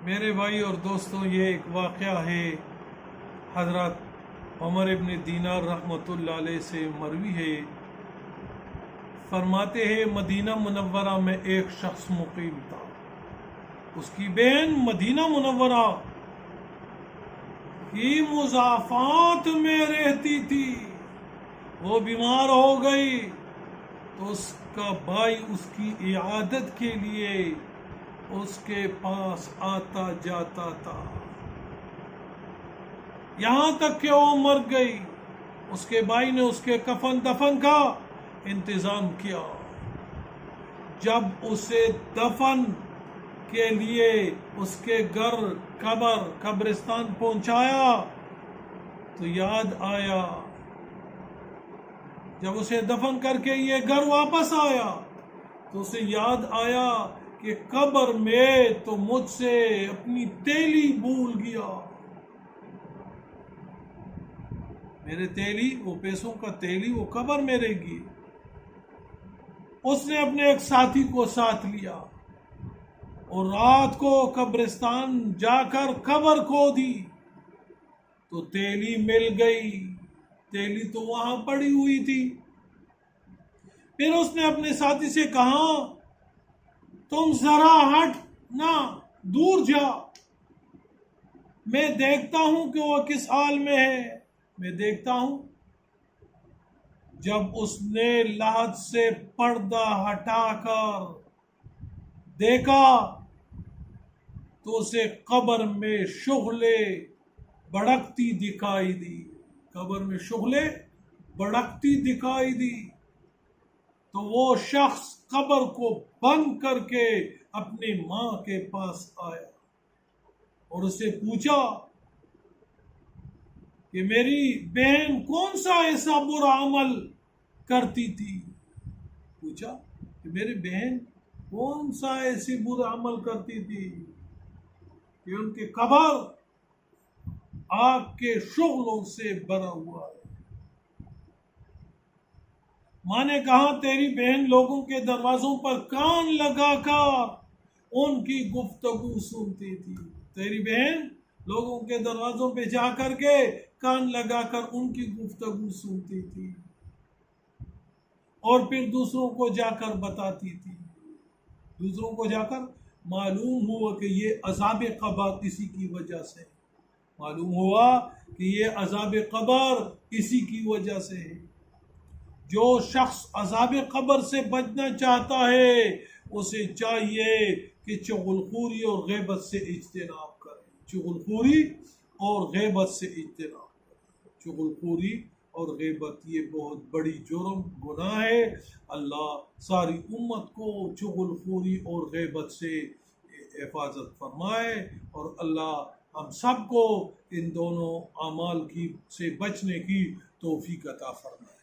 मेरे भाई और दोस्तों, ये एक वाक़या है हज़रत उमर इब्न दीनार रहमतुल्लाह अलैह से मरवी है। फरमाते हैं, मदीना मुनव्वरा में एक शख्स मुकीम था। उसकी बहन मदीना मुनव्वरा की मुज़ाफ़ात में रहती थी। वो बीमार हो गई तो उसका भाई उसकी इयादत के लिए उसके पास आता जाता था, यहां तक कि वो मर गई। उसके भाई ने उसके कफन दफन का इंतजाम किया। जब उसे दफन के लिए उसके घर कब्रिस्तान पहुंचाया तो याद आया, जब उसे दफन करके ये घर वापस आया तो उसे याद आया कि कब्र में तो मुझसे अपनी तेली भूल गया। मेरे तेली, वो पैसों का तेली, वो कब्र में रहेगी। उसने अपने एक साथी को साथ लिया और रात को कब्रिस्तान जाकर कब्र खोदी तो तेली मिल गई। तेली तो वहां पड़ी हुई थी। फिर उसने अपने साथी से कहा, तुम जरा हट ना, दूर जा, मैं देखता हूं कि वो किस हाल में है, मैं देखता हूं। जब उसने लाहद से पर्दा हटाकर देखा तो उसे कब्र में शुगले भड़कती दिखाई दी। कब्र में शुगले भड़कती दिखाई दी तो वो शख्स कब्र को बंद करके अपनी मां के पास आया और उसे पूछा कि मेरी बहन कौन सा ऐसा बुरा अमल करती थी। पूछा कि मेरी बहन कौन सा ऐसी बुरा अमल करती थी कि उनके कब्र आग के शुगलों से भरा हुआ है। मां ने कहा, तेरी बहन लोगों के दरवाजों पर कान लगाकर उनकी गुफ्तगू सुनती थी। तेरी बहन लोगों के दरवाजों पे जाकर के कान लगाकर उनकी गुफ्तगू सुनती थी और फिर दूसरों को जाकर बताती थी। दूसरों को जाकर मालूम हुआ कि ये अज़ाब कब्र इसी की वजह से, मालूम हुआ कि ये अज़ाब कब्र इसी की वजह से है। जो शख्स अज़ाब कब्र से बचना चाहता है उसे चाहिए कि चुगलखोरी और गैबत से इज्तिनाब करे। चुगलखोरी और गैबत से इज्तिनाब करे। चुगलखोरी और गैबत ये बहुत बड़ी जुर्म गुनाह है। अल्लाह सारी उम्मत को चुगलखोरी और गैबत से हिफाजत फरमाए और अल्लाह हम सब को इन दोनों अमाल की से बचने की तौफीक अता फरमाए।